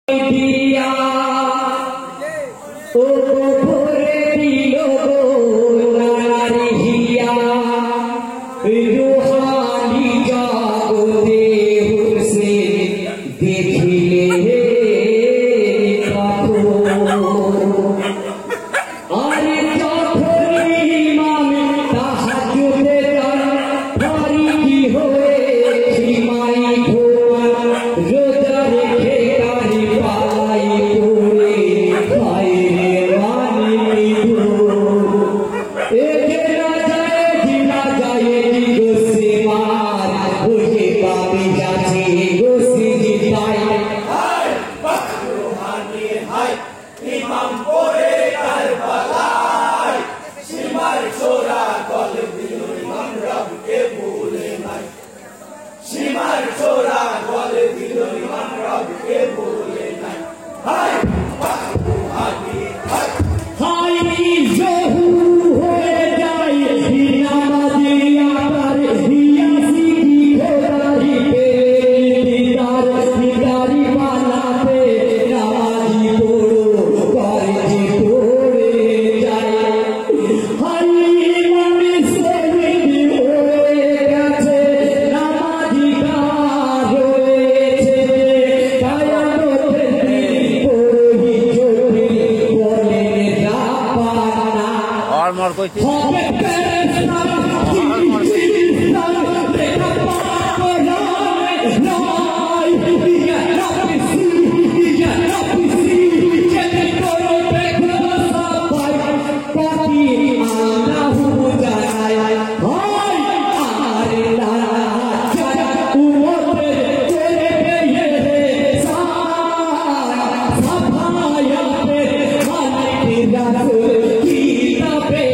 दिया ओ भोरे दिलो नारिया रूहानी जागते हुस्ने देखिले अरे जाफरी इमाम ताहज्जुदे भारी की होए सीमाई घोमन रोजा रेखे कारी पालाई पूरे खाए रे वानी धो एक ना जाए गुस्से मार बुझे बाबी जाची गुस्से जिताई हाय रूहानी हाय इमाम पोरे करबलाय सीमार छोरा गल दिलो इमाम रब के भूले নাই सीमार छोरा गल दिलो इमाम रब के भूले নাই हाय रूहानी हाय हाय जहू होए जाए नामाजिया पर हियासी की खोदारी पे दीदारी वाला पे नमाजी तोड़ो कारजी तोड़े जाए हाय इमाम सोने होए गए नमाजी का रोएছে কায়া মোদের পড়ি চোখে বলে রাপানা और मोर कोई चीज হবে ফেরেশতা ফিরিস্তা দেখা পাবো নাই ইয়া রাব্বি কেনে করো দেখো সবাই পাতি আল্লাহু জানায় হায় আরে লা যারা উম্মতের চলে গিয়ে সাফায়াতে খালিক রাসূল কিতাবে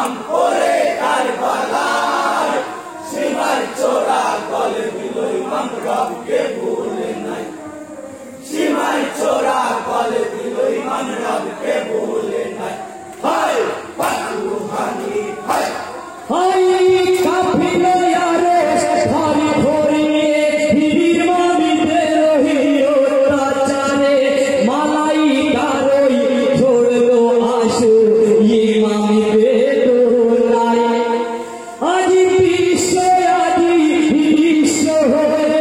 ইমাম করে কারবালায় সীমার চোরা গলে দিল ইমাম রবকে ভুলে নাই সীমার চোরা গলে দিল ইমাম রবকে ভুলে নাই হায় রুহানি হায় হাই কাফিলে আরে ভারী ভরি বীর মামিতে রহিও তাচারে মালাইকারই ছোড়লো আশু ইমামিতে দোলাই আজি বিশ্ব হয়ে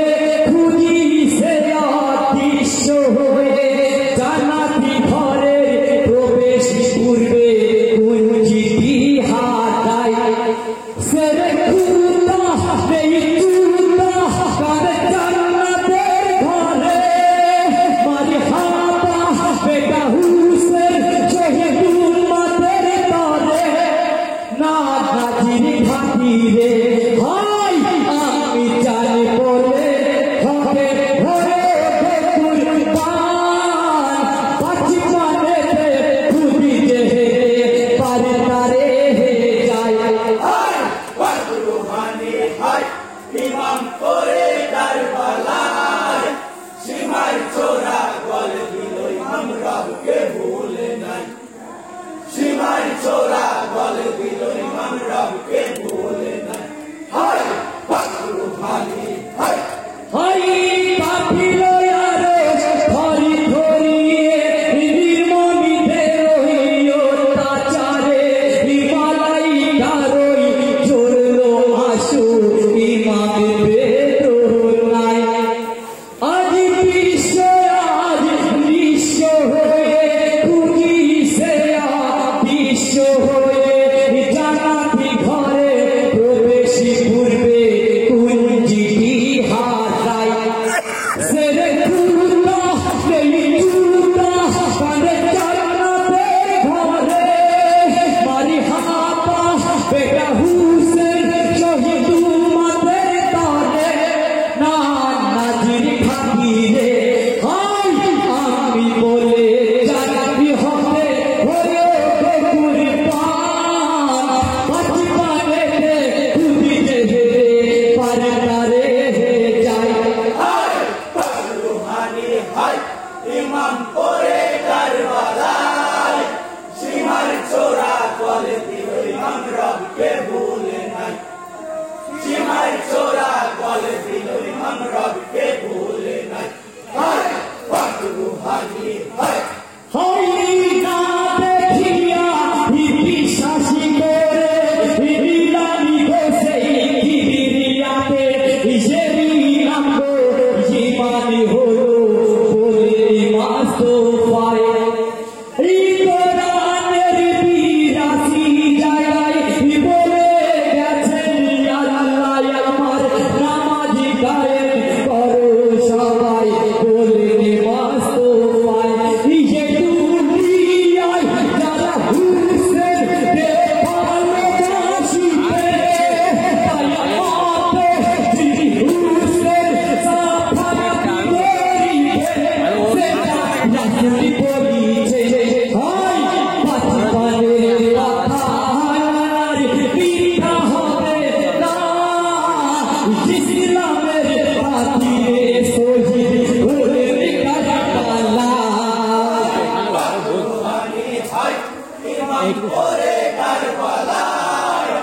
খুঁজিছে অদৃশ্য হয়ে জান্নাতি ঘরে প্রবেশ পূর্বে কুঞ্চিটি হাতায় সেরে খুদা এই খুদা কারে জান্নাতের ঘরে মারি হাতা বেটা হুসেন শহীদ উম্মতের তরে না নাজির খাতিরে হাই আমি জানি বলে হবে ভরে কুরবান পাঁচমানে খুদিতে পারে তারে যায় হায় রুহানি হায় ইমাম করে কারবালায় সীমার চোরা গলে দিল ইমাম রবকে ভুলে নাই সীমার চোরা গলে দিল ইমাম রবকে ভুলে নাই হায় রুহানি হায় হাই কাফিলে আরে ভারী ভরি বীর মামিতে রহিও তাচারে মালাইকারই ছোড়লো আশু ইমামিতে দোলাই আজ বিশ্ব হয়ে খুঁজিছে অদৃশ্য হয়ে জান্নাতি ঘরে প্রবেশ পূর্বে কুঞ্চিটি হাতায় সেরে খুদা এই খুদা কারে জান্নাতের ঘরে মারি হাতা বেটা হুসেন শহীদ উম্মতের তরে না নাজির খাতিরে হাই আমি বলে জানাবি হবে হয়ে কুরবান পাঁচমানে খুদিতে পারে তারে যায় হায় রুহানি হায় ইমাম করে কারবালায় সীমার চোরা গলে দিল ইমাম রবকে ভুলে নাই সীমার চোরা গলে দিল ইমাম রবকে ভুলে নাই হায় রুহানি হায় হাই না দেখিয়া বিশ্বাসী করে হিলানি বসে কিরিয়াতে ইসেরি নামো জীবানি হলো বলে মাস্তফায় এই কোরআনের বিরাসি জায়গায় বলে গেছেন আল্লাহ আমার নামাজি গায়ে করো সবাই বলে মাস্তফায় যে দুনিয়ায় যারা হুসেন ভালোবাসিবে তাই আমাতে যিনি হুসেন সাফাতি করিবে সেটা রাসূল বলিছে হাই পাঁচবারে কথার মিথ্যা হবে না ইসলামের খাতিরে শহীদ হয়ে কারবালায় রুহানি হায় ইমাম করে কারবালায়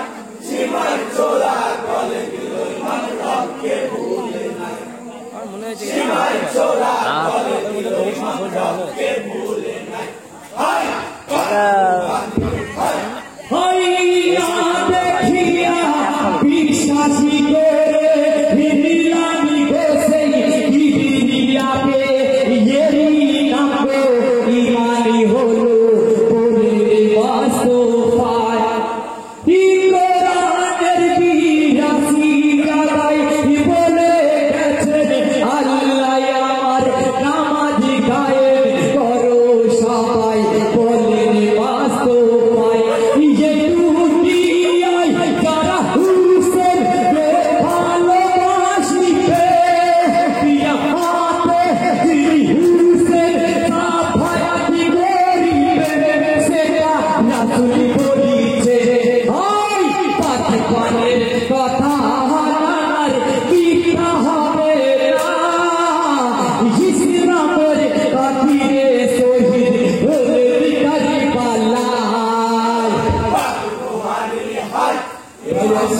সীমার চোরা গলে দিল ইমাম রবকে ভুলে নাই সীমার চোরা গলে দিল ইমাম রবকে ভুলে নাই হায় হাই না দেখিয়া বিশ্বাসী করে হিলানি বসে কিরিয়াতে এরি নামো ইমানি হলো বলে মাস্তফায় কোরআনের বিরাসি জায়গায় বলে গেছেন আল্লাহ আমার নামাজি গায়ে করো সবাই বলে মাস্তফায় যে দুনিয়ায় যারা হুসেন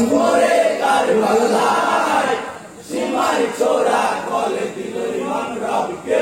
পরে কারবালায় সীমার চোরা কলে দিল ইমাম রবকে